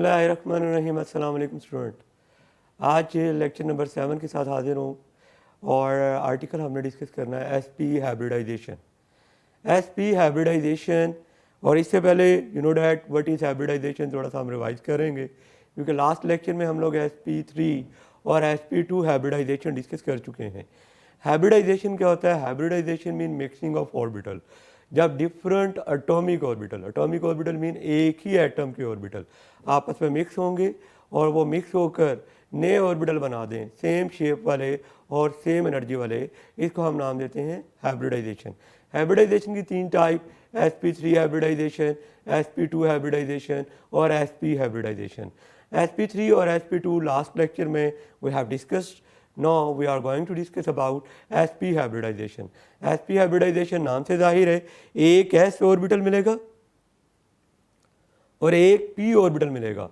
बिस्मिल्लाहिर्रहमानिर्रहीम। अस्सलाम वालेकुम स्टूडेंट। आज लेक्चर नंबर 7 के साथ हाजिर हूँ और आर्टिकल हमने डिस्कस करना है एसपी हाइब्रिडाइजेशन। एसपी हाइब्रिडाइजेशन, और इससे पहले you know that what is hybridisation थोड़ा सा हम रिवाइज करेंगे, क्योंकि लास्ट लेक्चर में हम लोग SP3 और SP2 हाइब्रिडाइजेशन डिस्कस कर चुके हैं। हाइब्रिडाइजेशन क्या होता है? Hybridisation mean mixing of orbital. जब डिफरेंट एटॉमिक ऑर्बिटल मीन एक ही एटम के ऑर्बिटल आपस में मिक्स होंगे और वो मिक्स होकर नए ऑर्बिटल बना दें सेम शेप वाले और सेम एनर्जी वाले, इसको हम नाम देते हैं हाइब्रिडाइजेशन। हाइब्रिडाइजेशन की 3 type, SP3 hybridisation, SP2 hybridisation और SP हाइब्रिडाइजेशन। SP3 और SP2 लास्ट लेक्चर में we have discussed. Now we are going to discuss about sp hybridization. sp hybridization नाम से जाहिर है, एक s ऑर्बिटल मिलेगा और एक p ऑर्बिटल मिलेगा।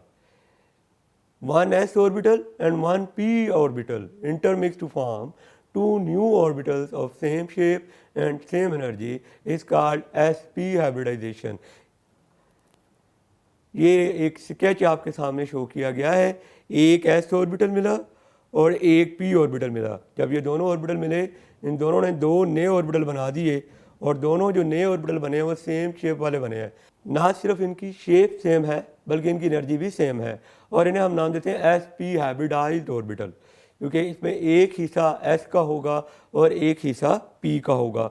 One s orbital and one p orbital intermix to form two new orbitals of same shape and same energy is called sp hybridization. ये एक स्केच आपके सामने शो किया गया है। एक s ऑर्बिटल मिला और एक p ऑर्बिटल मिला। जब ये दोनों ऑर्बिटल मिले, इन दोनों ने दो नए ऑर्बिटल बना दिए और दोनों जो नए ऑर्बिटल बने वो सेम शेप वाले बने हैं। ना सिर्फ इनकी शेप सेम है बल्कि इनकी एनर्जी भी सेम है और इन्हें हम नाम देते हैं sp हाइब्रिडाइज्ड ऑर्बिटल, क्योंकि इसमें एक हिस्सा s का होगा और एक हिस्सा p का होगा।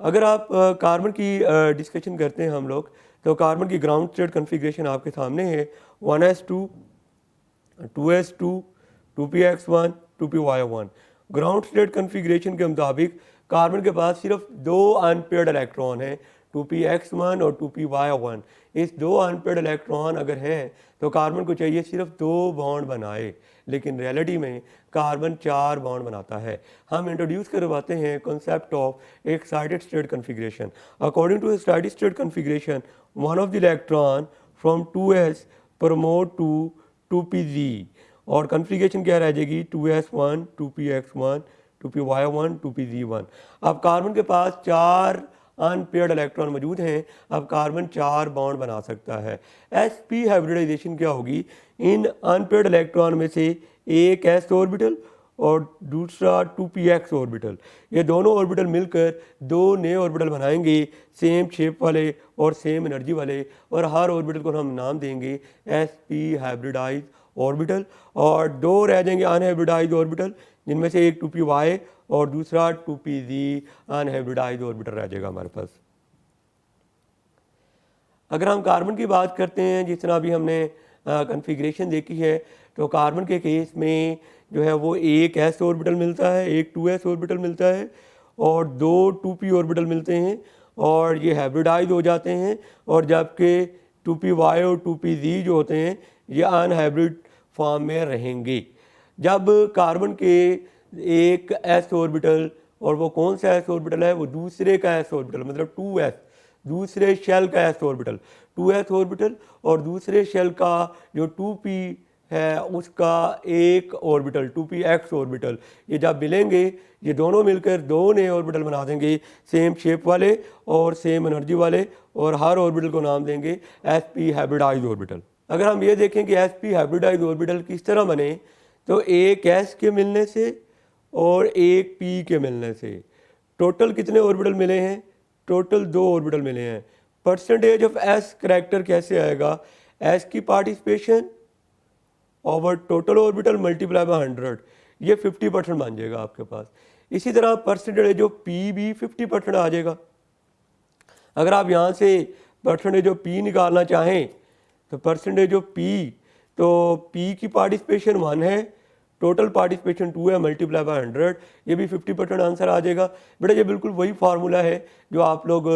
अगर आप कार्बन की डिस्कशन करते हैं हम लोग, तो कार्बन की ग्राउंड स्टेट कन्फिग्रेशन आपके सामने है। 1s2, 2s2, 2px1, 2py1। Ground state configuration के मुताबिक कार्बन के पास सिर्फ दो अनपेयर्ड इलेक्ट्रॉन हैं, 2px1 और 2py1। इस दो अनपेयर्ड इलेक्ट्रॉन अगर हैं तो कार्बन को चाहिए सिर्फ दो बॉन्ड बनाए, लेकिन रियलिटी में कार्बन 4 बॉन्ड बनाता है। हम इंट्रोड्यूस करवाते हैं concept of excited state configuration. According to excited state configuration, one of the electron from 2s promote to 2pz और कन्फिग्रेशन क्या रह जाएगी? 2s1, 2px1, 2py1, 2pz1। अब कार्बन के पास 4 अनपेयर्ड इलेक्ट्रॉन मौजूद हैं। अब कार्बन 4 बॉन्ड बना सकता है। sp हाइब्रिडाइजेशन क्या होगी? इन अनपेयर्ड इलेक्ट्रॉन में से एक s ऑर्बिटल और दूसरा 2px ऑर्बिटल, ये दोनों ऑर्बिटल मिलकर दो नए ऑर्बिटल बनाएंगे सेम शेप वाले और सेम एनर्जी वाले, और हर ऑर्बिटल को हम नाम देंगे sp हाइब्रिडाइज ऑर्बिटल। और दो रह जाएंगे अनहाइब्रिडाइज ऑर्बिटल, जिनमें से एक 2py और दूसरा 2pz अनहाइब्रिडाइज ऑर्बिटल रह जाएगा हमारे पास। अगर हम कार्बन की बात करते हैं, जिस तरह अभी हमने कन्फिग्रेशन देखी है, तो कार्बन के केस में जो है वो एक s ऑर्बिटल मिलता है, एक 2s ऑर्बिटल मिलता है और दो 2p ऑर्बिटल मिलते हैं और ये हाइब्रिडाइज हो जाते हैं। और जबकि 2py और 2pz जो होते हैं ये अनहाइब्रिड फॉर्म में रहेंगे। जब कार्बन के एक s ऑर्बिटल, और वो कौन सा s ऑर्बिटल है? वो दूसरे का s ऑर्बिटल, मतलब 2s, दूसरे शेल का s ऑर्बिटल, 2s ऑर्बिटल और दूसरे शेल का जो 2p है उसका एक ऑर्बिटल 2px ऑर्बिटल, ये जब मिलेंगे ये दोनों मिलकर दो नए ऑर्बिटल बना देंगे सेम शेप वाले और सेम एनर्जी वाले, और हर ऑर्बिटल को नाम देंगे sp हाइब्रिडाइज ऑर्बिटल। अगर हम ये देखें कि sp हाइब्रिडाइज ऑर्बिटल किस तरह बने, तो एक s के मिलने से और एक p के मिलने से टोटल कितने ऑर्बिटल मिले हैं? टोटल 2 ऑर्बिटल मिले हैं। परसेंटेज ऑफ s करैक्टर कैसे आएगा? s की participation over total orbital multiply by 100, ये 50% बन जाएगा आपके पास। इसी तरह परसेंटेज ऑफ p भी 50% आ जाएगा। अगर आप यहाँ से परसेंटेज ऑफ p निकालना चाहें तो परसेंटेज ऑफ p, तो p की पार्टिसिपेशन 1 है, टोटल पार्टिसिपेशन 2 है, मल्टीप्लाई बाय 100, ये भी 50% आंसर आ जाएगा। बेटा ये बिल्कुल वही फार्मूला है जो आप लोग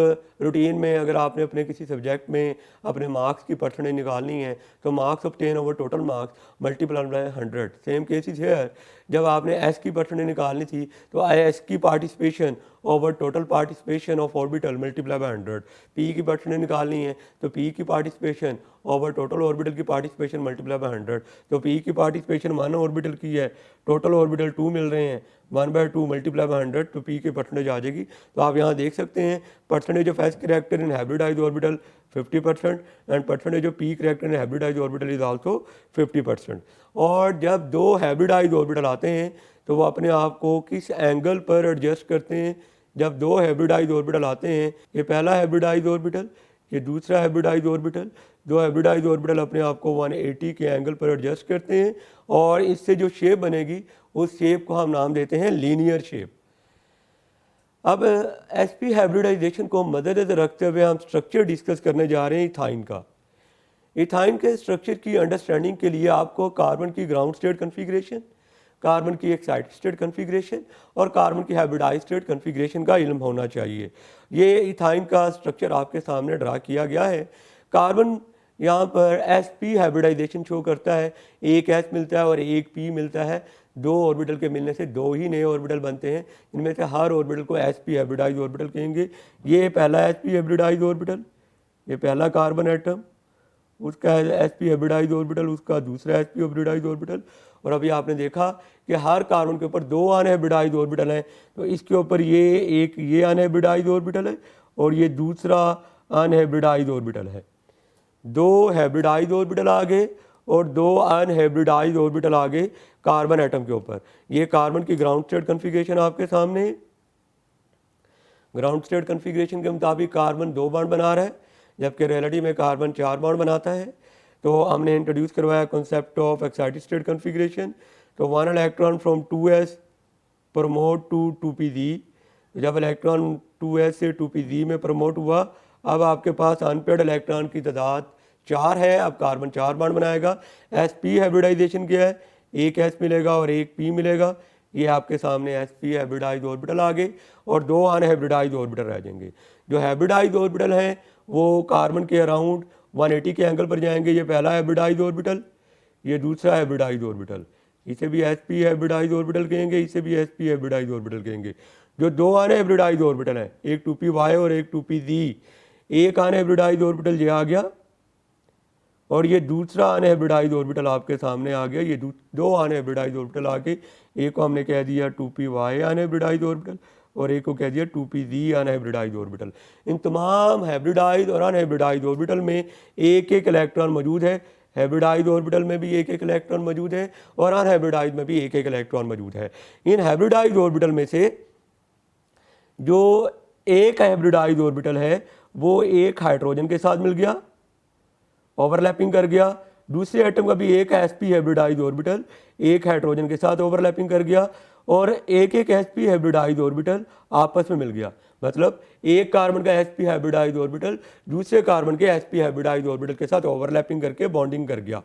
रूटीन में, अगर आपने अपने किसी सब्जेक्ट में अपने मार्क्स की परसेंटेज निकालनी है तो marks obtain over total marks multiply by 100। Same cases है, जब आपने s की परसेंटेज निकालनी थी तो s की participation over total participation of orbital multiply by 100। p की परसेंटेज निकालनी है तो p की पार्टिसिपेशन ओवर टोटल ऑर्बिटल की पार्टिसिपेशन मल्टीप्लाई बाय 100। तो p की पार्टिसिपेशन 1 ऑर्बिटल की है, टोटल ऑर्बिटल 2 मिल रहे हैं, 1/2 मल्टीप्लाई बाय 100, तो p के परसेंटेज आ जाएगी। तो आप यहाँ देख सकते हैं percentage of s character in hybridised orbital 50% and percentage of P character in hybridised orbital is also 50%। और जब दो हाइब्रिडाइज्ड ऑर्बिटल आते हैं तो वो अपने आप को किस एंगल पर एडजस्ट करते हैं। जब दो हाइब्रिडाइज्ड ऑर्बिटल आते हैं, ये पहला हाइब्रिडाइज्ड ऑर्बिटल, ये दूसरा हाइब्रिडाइज्ड ऑर्बिटल, दो हाइब्रिडाइज्ड ऑर्बिटल अपने आप को 180 के एंगल पर एडजस्ट करते हैं और इससे जो शेप बनेगी उस शेप को हम नाम देते हैं लीनियर शेप। अब sp हाइब्रिडाइजेशन को मद्देनजर रखते हुए हम स्ट्रक्चर डिस्कस करने जा रहे हैं इथाइन का। इथाइन के स्ट्रक्चर की अंडरस्टैंडिंग के लिए आपको कार्बन की ग्राउंड स्टेट कन्फिग्रेशन, कार्बन की एक्साइटेड स्टेट कन्फिग्रेशन और कार्बन की हाइब्रिडाइज्ड स्टेट कन्फिग्रेशन का इल्म होना चाहिए। ये इथाइन का स्ट्रक्चर आपके सामने ड्रा किया गया है। कार्बन यहाँ पर sp हाइब्रिडाइजेशन शो करता है, एक s मिलता है और एक p मिलता है। दो ऑर्बिटल के मिलने से दो ही नए ऑर्बिटल बनते हैं, इनमें से हर ऑर्बिटल को sp हाइब्रिडाइज्ड ऑर्बिटल कहेंगे। ये पहला sp हाइब्रिडाइज्ड ऑर्बिटल, ये पहला कार्बन एटम, उसका sp हाइब्रिडाइज्ड ऑर्बिटल, उसका दूसरा sp हाइब्रिडाइज्ड ऑर्बिटल। और अभी आपने देखा कि हर कार्बन के ऊपर दो अनहाइब्रिडाइज्ड ऑर्बिटल हैं, तो इसके ऊपर ये अनहाइब्रिडाइज्ड ऑर्बिटल है और ये दूसरा अनहाइब्रिडाइज्ड ऑर्बिटल है। दो हाइब्रिडाइज्ड ऑर्बिटल आ गए और दो अनहाइब्रिडाइज्ड ऑर्बिटल आ गए कार्बन एटम के ऊपर। ये कार्बन की ग्राउंड स्टेट कन्फिग्रेशन आपके सामने है। ग्राउंड स्टेट कन्फिग्रेशन के मुताबिक कार्बन 2 बॉन्ड बना रहा है, जबकि रियलिटी में कार्बन 4 बॉन्ड बनाता है। तो हमने इंट्रोड्यूस करवाया concept of excited state configuration. तो 1 electron from 2s promote to 2pz। जब इलेक्ट्रॉन 2s से 2pz में प्रमोट हुआ, अब आपके पास अनपेयर्ड इलेक्ट्रॉन की तादाद 4 है। अब कार्बन 4 बॉन्ड बनाएगा। sp हाइब्रिडाइजेशन क्या है, एक s मिलेगा और एक p मिलेगा। ये आपके सामने sp हाइब्रिडाइज्ड ऑर्बिटल आ गए और दो अनहाइब्रिडाइज्ड ऑर्बिटल रह जाएंगे। जो हाइब्रिडाइज्ड ऑर्बिटल हैं वो कार्बन के अराउंड 180 के एंगल पर जाएंगे। ये पहला हाइब्रिडाइज्ड ऑर्बिटल, ये दूसरा हाइब्रिडाइज्ड ऑर्बिटल, इसे भी sp हाइब्रिडाइज्ड ऑर्बिटल कहेंगे, इसे भी sp हाइब्रिडाइज्ड ऑर्बिटल कहेंगे। जो दो अनहाइब्रिडाइज्ड ऑर्बिटल हैं, एक 2py और एक 2pz, एक अनहाइब्रिडाइज्ड ऑर्बिटल ये आ गया और ये दूसरा अनहाइब्रिडाइज्ड ऑर्बिटल आपके सामने आ गया। ये दो अनहाइब्रिडाइज्ड ऑर्बिटल आ गए, एक को हमने कह दिया 2py अनहाइब्रिडाइज्ड ऑर्बिटल और एक को कह दिया 2pz अनहाइब्रिडाइज्ड ऑर्बिटल। इन तमाम हाइब्रिडाइज्ड और अनहाइब्रिडाइज्ड ऑर्बिटल में एक एक इलेक्ट्रॉन मौजूद है। हाइब्रिडाइज्ड ऑर्बिटल में भी एक एक इलेक्ट्रॉन मौजूद है और अनहाइब्रिडाइज्ड में भी एक एक इलेक्ट्रॉन मौजूद है। इन हाइब्रिडाइज्ड ऑर्बिटल में से जो एक हाइब्रिडाइज्ड ऑर्बिटल है वो एक हाइड्रोजन के साथ मिल गया, ओवरलैपिंग कर गया। दूसरे एटम का भी एक sp हाइब्रिडाइज्ड ऑर्बिटल एक हाइड्रोजन के साथ ओवरलैपिंग कर गया और एक एक sp हाइब्रिडाइज्ड ऑर्बिटल आपस में मिल गया। मतलब एक कार्बन का sp हाइब्रिडाइज्ड ऑर्बिटल दूसरे कार्बन के sp हाइब्रिडाइज्ड ऑर्बिटल के साथ ओवरलैपिंग करके बॉन्डिंग कर गया।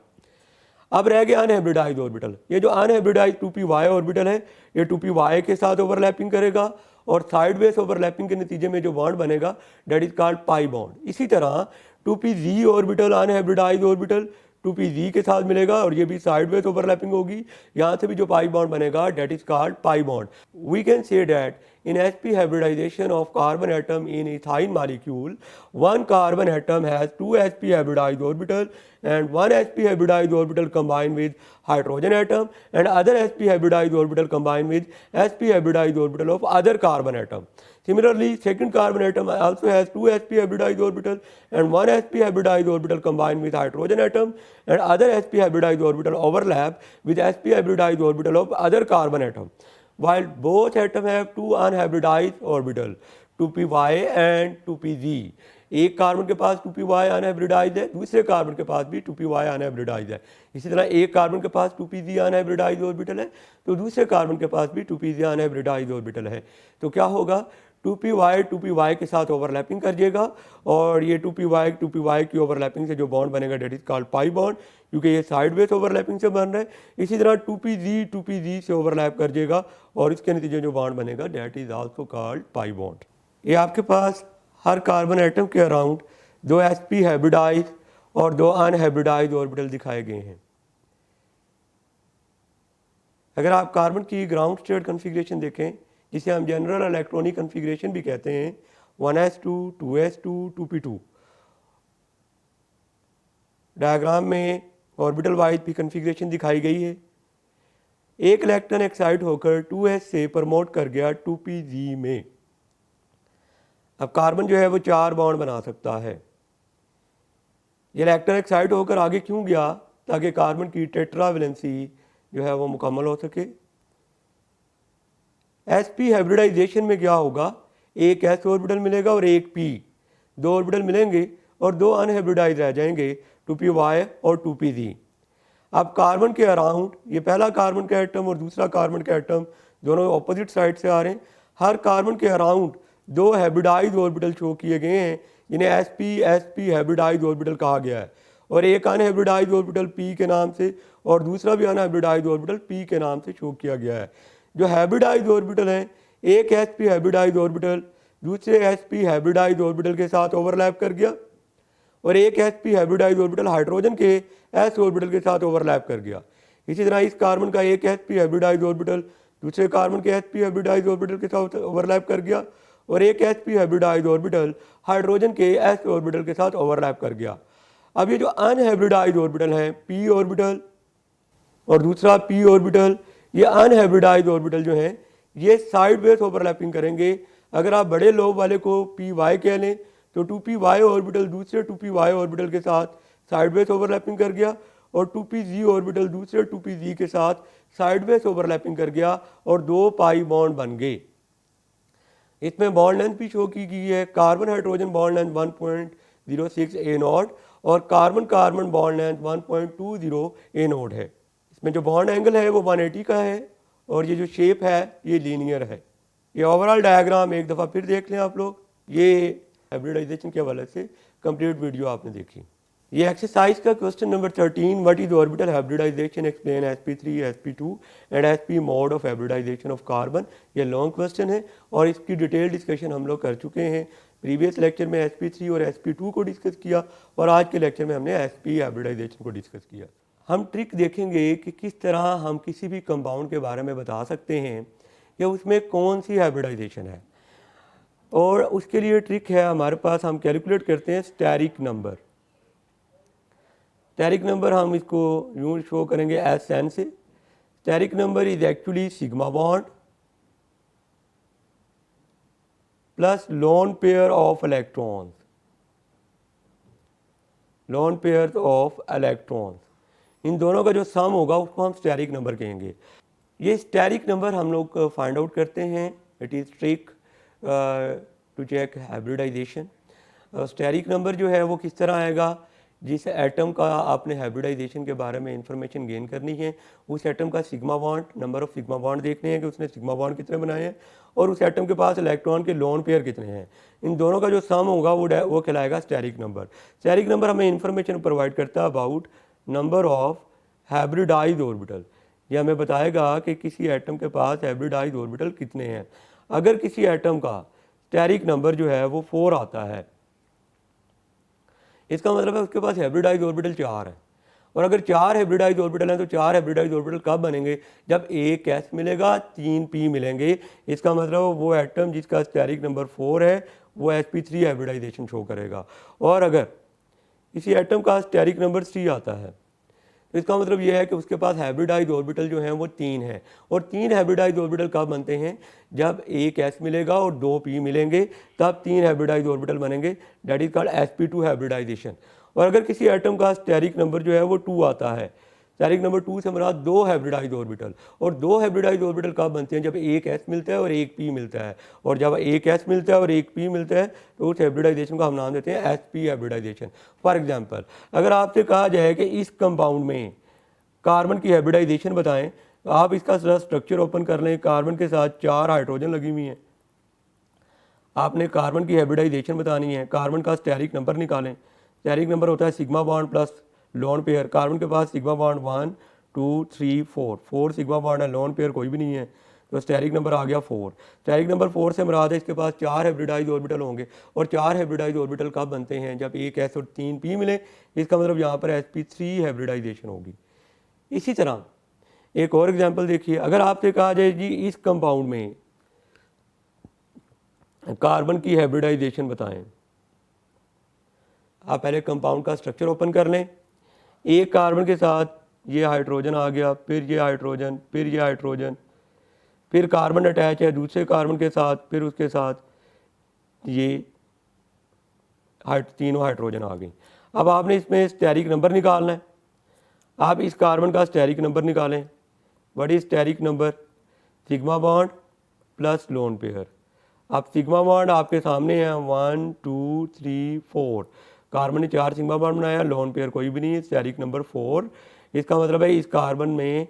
अब रह गया अनहाइब्रिडाइज्ड ऑर्बिटल। ये जो अनहाइब्रिडाइज्ड 2py ऑर्बिटल है, ये 2py के साथ ओवरलैपिंग करेगा और साइडवेज ओवरलैपिंग के नतीजे में जो बॉन्ड बनेगा that is called pi bond. इसी तरह 2pz orbital unhybridised orbital 2pz के साथ मिलेगा और ये भी साइडवेज ओवरलैपिंग होगी। यहाँ से भी जो पाई बॉन्ड बनेगा that is called pi bond. We can say that in sp hybridization of carbon atom in ethine molecule, one carbon atom has two sp hybridized orbital and one sp hybridized orbital combined with hydrogen atom and other sp hybridized orbital combined with sp hybridized orbital of other carbon atom. Similarly, second carbon atom also has two sp hybridized orbital and one sp hybridized orbital combined with hydrogen atom and other sp hybridized orbital overlap with sp hybridized orbital of other carbon atom. While both atoms have two unhybridized orbital 2py and 2pz। एक carbon के पास 2py unhybridised है, दूसरे carbon के पास भी 2py unhybridised है। इसी तरह एक कार्बन के पास 2pz अनहाइब्रिडाइज्ड ऑर्बिटल है तो दूसरे कार्बन के पास भी 2pz अनहाइब्रिडाइज्ड ऑर्बिटल है। तो क्या होगा, 2py के साथ ओवरलैपिंग कर जाएगा और ये 2py की ओवरलैपिंग से जो बॉन्ड बनेगा that is called pi bond, क्योंकि ये साइडवेज ओवरलैपिंग से बन रहा है। इसी तरह 2pz से ओवरलैप कर जाएगा और इसके नतीजे जो बॉन्ड बनेगा that is also called pi bond. ये आपके पास हर कार्बन एटम के अराउंड दो sp हाइब्रिडाइज्ड और दो अनहाइब्रिडाइज्ड ऑर्बिटल दिखाए गए हैं। अगर आप कार्बन की ग्राउंड स्टेट कन्फिग्रेशन देखें, जिसे हम जनरल इलेक्ट्रॉनिक कन्फिग्रेशन भी कहते हैं, 1s2 2s2 2p2, डायग्राम में ऑर्बिटल वाइज भी कन्फिग्रेशन दिखाई गई है। एक इलेक्ट्रॉन एक्साइट होकर 2s से प्रमोट कर गया 2pz में। अब कार्बन जो है वो 4 बॉन्ड बना सकता है। ये इलेक्ट्रॉन एक्साइट होकर आगे क्यों गया? ताकि कार्बन की टेट्रावेलेंसी जो है वो मुकम्मल हो सके। sp हाइब्रिडाइजेशन में क्या होगा? एक s ऑर्बिटल मिलेगा और एक p, दो ऑर्बिटल मिलेंगे और दो अनहाइब्रिडाइज रह जाएंगे, 2py और 2pz। अब कार्बन के अराउंड, ये पहला कार्बन का एटम और दूसरा कार्बन का एटम दोनों ऑपोजिट साइड से आ रहे हैं। हर कार्बन के अराउंड दो हाइब्रिडाइज ऑर्बिटल शो किए गए हैं, जिन्हें sp हाइब्रिडाइज ऑर्बिटल कहा गया है, और एक अनहाइब्रिडाइज ऑर्बिटल p के नाम से और दूसरा भी अनहाइब्रिडाइज ऑर्बिटल p के नाम से शो किया गया है। जो हाइब्रिडाइज ऑर्बिटल हैं, एक sp हाइब्रिडाइज ऑर्बिटल दूसरे sp हाइब्रिडाइज ऑर्बिटल के साथ ओवरलैप कर गया, और एक sp हाइब्रिडाइज ऑर्बिटल हाइड्रोजन के s ऑर्बिटल के साथ ओवरलैप कर गया। इसी तरह इस कार्बन का एक sp हाइब्रिडाइज ऑर्बिटल दूसरे कार्बन के sp हाइब्रिडाइज ऑर्बिटल के साथ ओवरलैप कर गया, और एक sp हाइब्रिडाइज ऑर्बिटल हाइड्रोजन के s ऑर्बिटल के साथ ओवरलैप कर गया। अब ये जो अनहाइब्रिडाइज ऑर्बिटल हैं, p ऑर्बिटल और दूसरा p ऑर्बिटल, ये अनहाइब्रिडाइज ऑर्बिटल जो हैं ये साइड वेज ओवरलैपिंग करेंगे। अगर आप बड़े लोब वाले को py कह लें तो 2py ऑर्बिटल दूसरे 2py ऑर्बिटल के साथ साइडवेज ओवरलैपिंग कर गया, और 2pz ऑर्बिटल दूसरे 2pz के साथ साइडवेज ओवरलैपिंग कर गया और दो पाई बॉन्ड बन गए। इसमें बॉन्ड लेंथ भी शो की गई है। Carbon hydrogen bond length 1.06 A not और carbon carbon bond length 1.20 A not है। इसमें जो बॉन्ड एंगल है वो 180 का है, और ये जो शेप है ये लीनियर है। ये ओवरऑल डायग्राम एक दफ़ा फिर देख लें आप लोग। ये हाइब्रिडाइजेशन के हवाले से कंप्लीट वीडियो आपने देखी। ये एक्सरसाइज का question number 13, what is orbital hybridisation, explain sp3 sp2 and sp mode of hybridisation of carbon. ये लॉन्ग क्वेश्चन है और इसकी डिटेल डिस्कशन हम लोग कर चुके हैं। प्रीवियस लेक्चर में sp3 और sp2 को डिस्कस किया, और आज के लेक्चर में हमने sp हाइब्रिडाइजेशन को डिस्कस किया। हम ट्रिक देखेंगे कि किस तरह हम किसी भी कंपाउंड के बारे में बता सकते हैं कि उसमें कौन सी हाइब्रिडाइजेशन है, और उसके लिए ट्रिक है हमारे पास। हम कैलकुलेट करते हैं स्टेरिक नंबर। स्टेरिक नंबर हम इसको यूँ शो करेंगे Sn से। Steric number is actually sigma bond plus lone pair of electrons, lone pair of electrons, इन दोनों का जो सम होगा उसको हम स्टेरिक नंबर कहेंगे। ये स्टेरिक नंबर हम लोग फाइंड आउट करते हैं। It is trick to check hybridisation. Steric number जो है वो किस तरह आएगा? जिस एटम का आपने हाइब्रिडाइजेशन के बारे में इंफॉर्मेशन गेन करनी है, उस एटम का sigma bond, number of sigma bond देखने हैं कि उसने सिग्मा बॉन्ड कितने बनाए हैं, और उस एटम के पास इलेक्ट्रॉन के लोन पेयर कितने हैं। इन दोनों का जो सम होगा वो कहलाएगा स्टेरिक नंबर। स्टेरिक नंबर हमें इंफॉर्मेशन प्रोवाइड करता है about number of hybridised orbital. ये हमें बताएगा कि किसी एटम के पास हाइब्रिडाइज ऑर्बिटल कितने हैं। अगर किसी एटम का स्टेरिक नंबर जो है वो 4 आता है, इसका मतलब है उसके पास हाइब्रिडाइज ऑर्बिटल 4 है। और अगर 4 हाइब्रिडाइज ऑर्बिटल हैं तो 4 हाइब्रिडाइज ऑर्बिटल कब बनेंगे? जब एक s मिलेगा, 3 p मिलेंगे। इसका मतलब वो एटम जिसका स्टेरिक नंबर 4 है वो sp3 हाइब्रिडाइजेशन शो करेगा। और अगर किसी एटम का स्टेरिक नंबर 3 आता है तो इसका मतलब यह है कि उसके पास हाइब्रिडाइज ऑर्बिटल जो हैं वो 3 हैं। और 3 हाइब्रिडाइज ऑर्बिटल कब बनते हैं? जब एक s मिलेगा और 2 p मिलेंगे, तब 3 हाइब्रिडाइज ऑर्बिटल बनेंगे। That is called sp2 hybridisation. और अगर किसी एटम का स्टेरिक नंबर जो है वो 2 आता है, स्टेरिक नंबर 2 से हमारा 2 हाइब्रिडाइज ऑर्बिटल, और 2 हाइब्रिडाइज ऑर्बिटल कब बनते हैं? जब एक s मिलता है और एक p मिलता है। और जब एक s मिलता है और एक p मिलता है तो उस हाइब्रिडाइजेशन को हम नाम देते हैं sp हाइब्रिडाइजेशन। फॉर एग्जांपल, अगर आपसे कहा जाए कि इस कंपाउंड में कार्बन की हाइब्रिडाइजेशन बताएं, तो आप इसका स्ट्रक्चर ओपन कर लें। कार्बन के साथ 4 हाइड्रोजन लगी हुई हैं। आपने कार्बन की हाइब्रिडाइजेशन बतानी है, कार्बन का स्टेरिक नंबर निकालें। स्टेरिक नंबर होता है sigma bond plus lone pair. Carbon के पास सिग्मा बॉन्ड 1 2 3 4 सिग्मा बॉन्ड है, लोन पेयर कोई भी नहीं है, तो स्टेरिक नंबर आ गया 4। स्टेरिक नंबर 4 से मुराद है इसके पास 4 हाइब्रिडाइज ऑर्बिटल होंगे। और 4 हाइब्रिडाइज ऑर्बिटल कब बनते हैं? जब एक s और 3 p मिले। इसका मतलब यहाँ पर sp3 हाइब्रिडाइजेशन होगी। इसी तरह एक और एग्जांपल देखिए। अगर आपसे कहा जाए जी इस कंपाउंड में कार्बन की हाइब्रिडाइजेशन बताएं, आप पहले कंपाउंड का स्ट्रक्चर ओपन कर लें। एक कार्बन के साथ ये हाइड्रोजन आ गया, फिर ये हाइड्रोजन, फिर ये हाइड्रोजन, फिर कार्बन अटैच है दूसरे कार्बन के साथ, फिर उसके साथ ये तीनों हाइड्रोजन आ गई। अब आपने इसमें स्टेरिक नंबर निकालना है। आप इस कार्बन का स्टेरिक नंबर निकालें। What is steric number? Sigma bond plus lone pair. अब सिग्मा बॉन्ड आपके सामने है 1 2 3 4। कार्बन ने 4 सिग्मा बॉन्ड बनाया, लोन पेयर कोई भी नहीं है, स्टेरिक नंबर 4। इसका मतलब है इस कार्बन में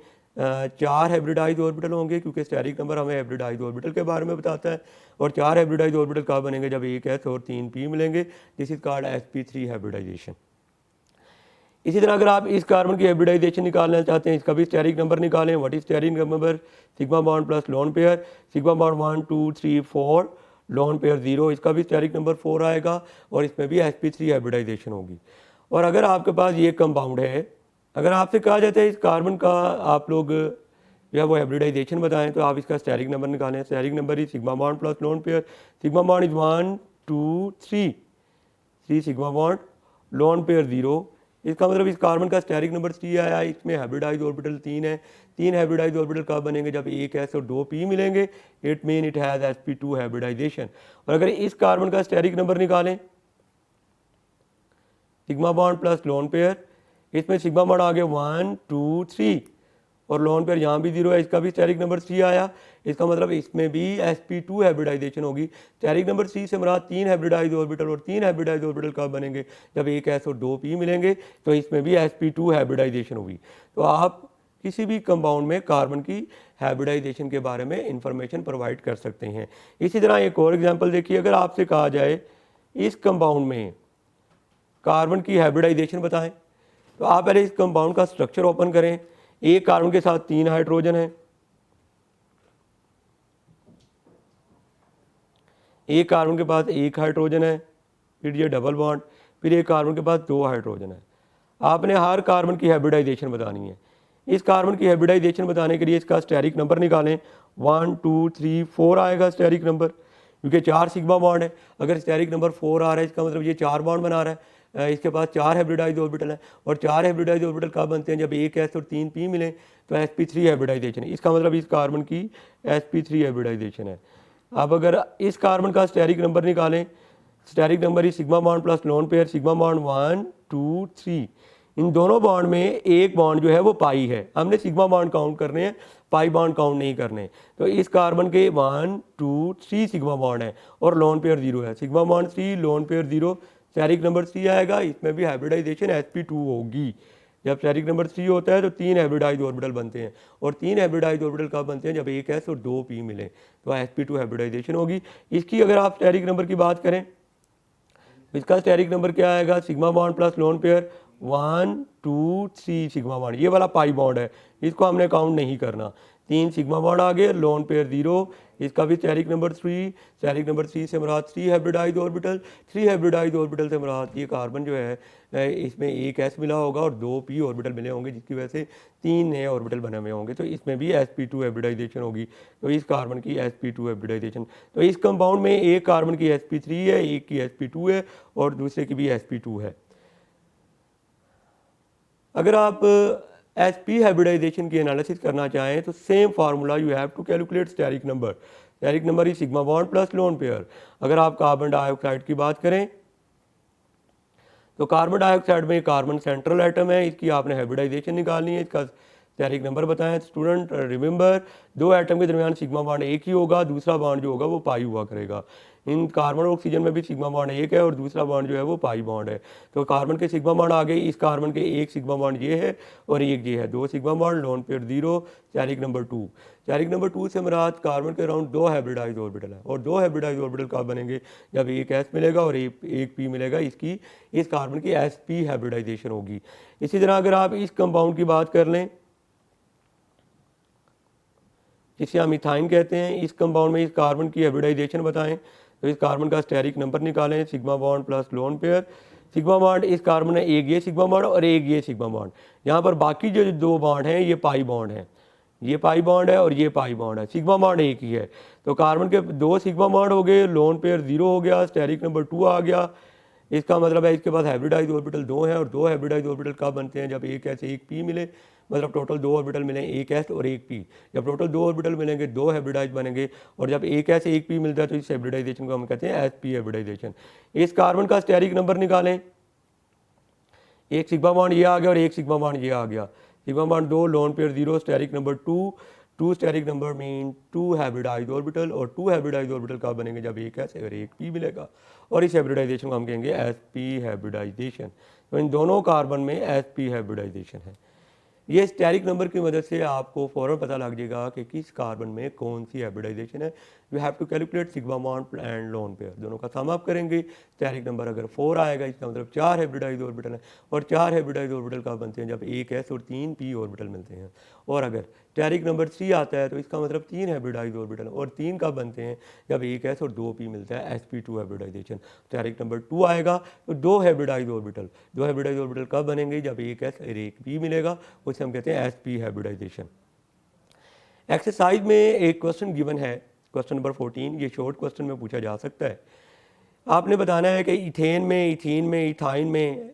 4 हाइब्रिडाइज ऑर्बिटल होंगे, क्योंकि स्टेरिक नंबर हमें हाइब्रिडाइज ऑर्बिटल के बारे में बताता है। और 4 हाइब्रिडाइज ऑर्बिटल कब बनेंगे? जब एक एस और 3 पी मिलेंगे। This is called sp3 hybridisation. इसी तरह अगर आप इस कार्बन की हाइब्रिडाइजेशन निकालना चाहते हैं, इसका भी स्टेरिक नंबर निकालें। What is steric number? Sigma bond plus lone pair. Sigma bond 1 2 3 4, lone pair 0, इसका भी स्टेरिक नंबर 4 आएगा और इसमें भी sp3 हाइब्रिडाइजेशन होगी। और अगर आपके पास ये कंपाउंड है, अगर आपसे कहा जाता है इस कार्बन का आप लोग जो है वो हाइब्रिडाइजेशन बताएं, तो आप इसका स्टेरिक नंबर निकालें। Steric number is sigma bond plus lone pair. Sigma bond is 1 2 3 sigma bond, lone pair 0। इसका मतलब इस कार्बन का स्टेरिक नंबर 3 आया। इसमें हाइब्रिडाइज ऑर्बिटल 3 है। 3 हाइब्रिडाइज ऑर्बिटल कब बनेंगे? जब एक एस और 2 पी मिलेंगे। It mean it has sp2 hybridisation. और अगर इस कार्बन का स्टेरिक नंबर निकालें, sigma bond plus lone pair, इसमें सिग्मा बॉन्ड आ गए 1 2 3 और लोन पेयर यहाँ भी 0 है, इसका भी स्टेरिक नंबर 3 आया। इसका मतलब इसमें भी sp2 हाइब्रिडाइजेशन होगी। स्टेरिक नंबर 3 से मुराद 3 हाइब्रिडाइज ऑर्बिटल, और 3 हाइब्रिडाइज ऑर्बिटल कब बनेंगे? जब एक एस और 2 पी मिलेंगे, तो इसमें भी sp2 हाइब्रिडाइजेशन होगी। तो आप किसी भी कंपाउंड में कार्बन की हाइब्रिडाइजेशन के बारे में इंफॉर्मेशन प्रोवाइड कर सकते हैं। इसी तरह एक और एग्जाम्पल देखिए, अगर आपसे कहा जाए इस कंपाउंड में कार्बन की हाइब्रिडाइजेशन बताएं, तो आप पहले इस कंपाउंड का स्ट्रक्चर ओपन करें। एक कार्बन के साथ 3 हाइड्रोजन है, एक कार्बन के पास 1 हाइड्रोजन है, फिर ये डबल बॉन्ड, फिर एक कार्बन के पास 2 हाइड्रोजन है। आपने हर कार्बन की हाइब्रिडाइजेशन बतानी है। इस कार्बन की हाइब्रिडाइजेशन बताने के लिए इसका स्टेरिक नंबर निकालें। 1 2 3 4 आएगा स्टेरिक नंबर, क्योंकि 4 सिग्मा बॉन्ड है। अगर स्टेरिक नंबर 4 आ रहा है, इसका मतलब ये 4 बॉन्ड बना रहा है। इसके पास 4 हाइब्रिडाइज ऑर्बिटल है, और 4 हाइब्रिडाइज ऑर्बिटल कब बनते हैं? जब एक एस और 3 पी मिले, तो sp3 हाइब्रिडाइजेशन है। इसका मतलब इस कार्बन की sp3 हाइब्रिडाइजेशन है। अब अगर इस कार्बन का स्टेरिक नंबर निकालें, स्टेरिक नंबर ही sigma bond plus lone pair. Sigma bond 1 2 3, इन दोनों बॉन्ड में एक बॉन्ड जो है वो पाई है। हमने सिग्मा बॉन्ड काउंट करने हैं, पाई बॉन्ड काउंट नहीं करने। तो इस कार्बन के 1 2 3 सिग्मा बॉन्ड है और लोन पेयर 0 है। Sigma bond 3, lone pair 0, steric number 3 आएगा। इसमें भी हाइब्रिडाइजेशन sp2 होगी। जब स्टेरिक नंबर 3 होता है तो 3 हाइब्रिडाइज ऑर्बिटल बनते हैं, और 3 हाइब्रिडाइज ऑर्बिटल कब बनते हैं? जब एक एस और 2 पी मिले, तो sp2 हाइब्रिडाइजेशन होगी। इसकी अगर आप स्टेरिक नंबर की बात करें, इसका स्टेरिक नंबर क्या आएगा? Sigma bond plus lone pair 1 2 3 sigma bond, ये वाला पाई बॉन्ड है, इसको हमने काउंट नहीं करना। 3 सिग्मा बॉन्ड आ गए, लोन पेयर 0, इसका भी स्टेरिक नंबर 3। स्टेरिक नंबर 3 से मुराद 3 हाइब्रिडाइज ऑर्बिटल। 3 हाइब्रिडाइज ऑर्बिटल से मुराद ये कार्बन जो है इसमें एक एस मिला होगा और 2 पी ऑर्बिटल मिले होंगे, जिसकी वजह से 3 नए ऑर्बिटल बने हुए होंगे। तो इसमें भी sp2 हाइब्रिडाइजेशन होगी। तो इस कार्बन की sp2 हाइब्रिडाइजेशन, तो इस कंपाउंड में एक कार्बन की sp3 है, एक की sp2 है और दूसरे की भी sp2 है। अगर आप sp हाइब्रिडाइजेशन की एनालिसिस करना चाहें, तो same formula you have to calculate steric number. Steric number ही sigma bond plus lone pair. अगर आप कार्बन डाइऑक्साइड की बात करें, तो कार्बन डाइऑक्साइड में कार्बन सेंट्रल एटम है, इसकी आपने हाइब्रिडाइजेशन निकालनी है। इसका स्टेरिक नंबर बताएं। स्टूडेंट रिमेंबर, 2 एटम के दरमियान सिग्मा बॉन्ड एक ही होगा, दूसरा बॉन्ड जो होगा वो पाई हुआ करेगा। इन कार्बन और ऑक्सीजन में भी सिग्मा बॉन्ड एक है और दूसरा बॉन्ड जो है वो पाई बॉन्ड है। तो कार्बन के सिग्मा बॉन्ड आ गए, इस कार्बन के एक सिग्मा बॉन्ड ये है और एक ये है, 2 sigma bond, lone pair 0, steric number 2। Steric number 2 से मुराद कार्बन के अराउंड 2 हाइब्रिडाइज ऑर्बिटल है, और 2 हाइब्रिडाइज ऑर्बिटल कब बनेंगे? जब एक एस मिलेगा और एक पी मिलेगा। इसकी इस कार्बन की sp हाइब्रिडाइजेशन होगी। इसी तरह अगर आप इस कंपाउंड की बात कर लें, जिसे हम इथाइन कहते हैं, इस कंपाउंड में इस कार्बन की हाइब्रिडाइजेशन बताएं। तो इस कार्बन का स्टेरिक नंबर निकालें। Sigma bond plus lone pair. Sigma bond इस कार्बन में एक ये सिग्मा बॉन्ड और एक ये सिग्मा बॉन्ड। यहाँ पर बाकी जो 2 बॉन्ड हैं ये पाई बॉन्ड हैं, ये पाई बॉन्ड है और ये पाई बॉन्ड है। सिग्मा बॉन्ड एक ही है। तो कार्बन के 2 सिग्मा बॉन्ड हो गए, लोन पेयर 0 हो गया, स्टेरिक नंबर 2 आ गया। इसका मतलब है इसके पास हाइब्रिडाइज ऑर्बिटल 2 हैं, और 2 हाइब्रिडाइज ऑर्बिटल कब बनते हैं? जब एक एस एक पी मिले, मतलब टोटल 2 ऑर्बिटल मिले, एक एस और एक पी। जब टोटल 2 ऑर्बिटल मिलेंगे, 2 हाइब्रिडाइज बनेंगे, और जब एक एस एक पी मिलता है तो इस हाइब्रिडाइजेशन को हम कहते हैं sp हाइब्रिडाइजेशन। इस कार्बन का स्टेरिक नंबर निकालें। एक सिग्मा बॉन्ड ये आ गया और एक सिग्मा बॉन्ड ये आ गया। Sigma bond 2, lone pair 0, steric number 2 steric number mean 2 hybridised orbital. और 2 हाइब्रिडाइज्ड ऑर्बिटल कब बनेंगे? जब एक एस और एक पी मिलेगा, और इस हाइब्रिडाइजेशन को हम कहेंगे sp हाइब्रिडाइजेशन। तो इन दोनों कार्बन में sp हाइब्रिडाइजेशन है। ये स्टेरिक नंबर की मदद से आपको फ़ौरन पता लग जाएगा कि किस कार्बन में कौन सी हाइब्रिडाइजेशन है। You have to calculate sigma bond and lone pair, दोनों का सम अप करेंगे। स्टेरिक नंबर अगर 4 आएगा इसका मतलब 4 हाइब्रिडाइज्ड ऑर्बिटल है, और 4 हाइब्रिडाइज्ड ऑर्बिटल कब बनते हैं? जब एक एस और 3 पी ऑर्बिटल मिलते हैं। और अगर स्टेरिक नंबर 3 आता है तो इसका मतलब 3 हाइब्रिडाइज्ड ऑर्बिटल, और 3 कब बनते हैं? जब एक एस और 2 पी मिलता है, sp2 हाइब्रिडाइजेशन। स्टेरिक नंबर 2 आएगा तो 2 हाइब्रिडाइज्ड ऑर्बिटल, 2 हाइब्रिडाइज्ड ऑर्बिटल कब बनेंगे? जब एक एस और एक पी मिलेगा, उसे हम कहते हैं sp हाइब्रिडाइजेशन। एक्सरसाइज में एक क्वेश्चन गिवन है, क्वेश्चन नंबर 14, ये शॉर्ट क्वेश्चन में पूछा जा सकता है। आपने बताना है कि इथेन में, इथीन में, इथाइन में,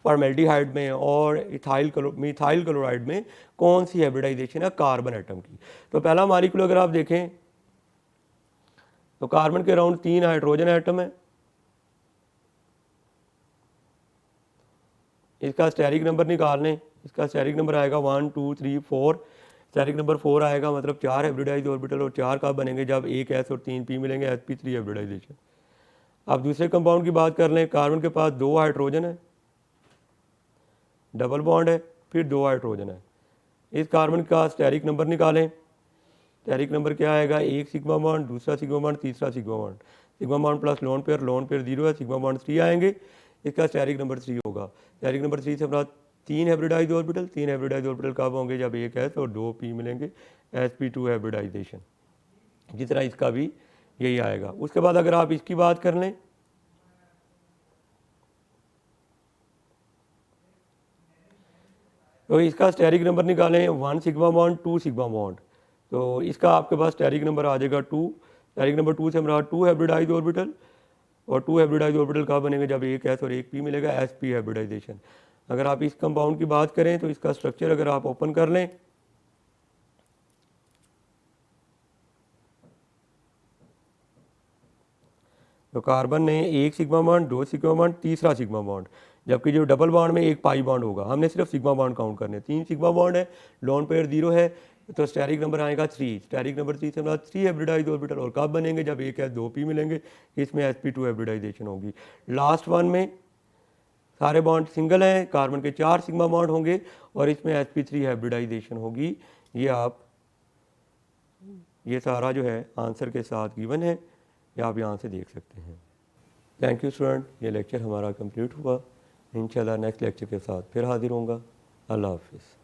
फॉर्मेल्डिहाइड में और मिथाइल क्लोराइड में कौन सी हाइब्रिडाइजेशन है कार्बन एटम की। तो पहला मॉलिक्यूल अगर आप देखें तो कार्बन के अराउंड 3 हाइड्रोजन एटम है। इसका स्टेरिक नंबर निकाल लें, इसका स्टेरिक नंबर आएगा 1 2 3 4। स्टेरिक नंबर 4 आएगा मतलब 4 हाइब्रिडाइज्ड ऑर्बिटल, और 4 कब बनेंगे? जब एक एस और 3 पी मिलेंगे, sp3 हाइब्रिडाइजेशन। अब दूसरे कंपाउंड की बात कर लें, कार्बन के पास 2 हाइड्रोजन है, डबल बॉन्ड है, फिर 2 हाइड्रोजन है। इस कार्बन का स्टेरिक नंबर निकालें। स्टेरिक नंबर क्या आएगा? एक सिग्मा बॉन्ड, दूसरा सिग्मा बॉन्ड, तीसरा sigma bond. Sigma bond plus lone pair 0 है, सिग्मा बॉन्ड 3 आएंगे, इसका स्टेरिक नंबर 3 होगा। स्टेरिक नंबर 3 से हमारा 3 हाइब्रिडाइज्ड ऑर्बिटल, 3 हाइब्रिडाइज्ड ऑर्बिटल कब होंगे? जब एक एस और 2 पी मिलेंगे, sp2 हाइब्रिडाइजेशन। जिस तरह इसका भी यही आएगा। उसके बाद अगर आप इसकी बात कर लें, तो इसका स्टेरिक नंबर निकालें, 1 सिग्मा बॉन्ड 2 सिग्मा बॉन्ड, तो इसका आपके पास स्टेरिक नंबर आ जाएगा 2। स्टेरिक नंबर 2 से हमारा 2 हाइब्रिडाइज्ड ऑर्बिटल, और 2 हाइब्रिडाइज्ड ऑर्बिटल कब बनेंगे? जब एक एस और एक पी मिलेगा, sp हाइब्रिडाइजेशन। अगर आप इस कंपाउंड की बात करें तो इसका स्ट्रक्चर अगर आप ओपन कर लें, तो कार्बन ने एक सिग्मा बॉन्ड, 2 सिग्मा बॉन्ड, तीसरा सिग्मा बॉन्ड, जबकि जो डबल बॉन्ड में एक पाई बॉन्ड होगा। हमने सिर्फ सिग्मा बॉन्ड काउंट करने, 3 सिग्मा बॉन्ड है, लोन पेयर 0 है, तो स्टेरिक नंबर आएगा 3। स्टेरिक नंबर 3 से हमारा 3 हाइब्रिडाइज्ड ऑर्बिटल, और कब बनेंगे? जब एक एस 2 पी मिलेंगे, इसमें sp2 हाइब्रिडाइजेशन होगी। लास्ट वन में सारे बॉन्ड सिंगल हैं, कार्बन के 4 सिग्मा बॉन्ड होंगे, और इसमें sp3 हाइब्रिडाइजेशन होगी। ये सारा जो है आंसर के साथ गिवन है, ये आप यहाँ से देख सकते हैं। थैंक यू स्टूडेंट, ये लेक्चर हमारा कंप्लीट हुआ। इंशाल्लाह नेक्स्ट लेक्चर के साथ फिर हाजिर होऊंगा। अल्लाह हाफिज़।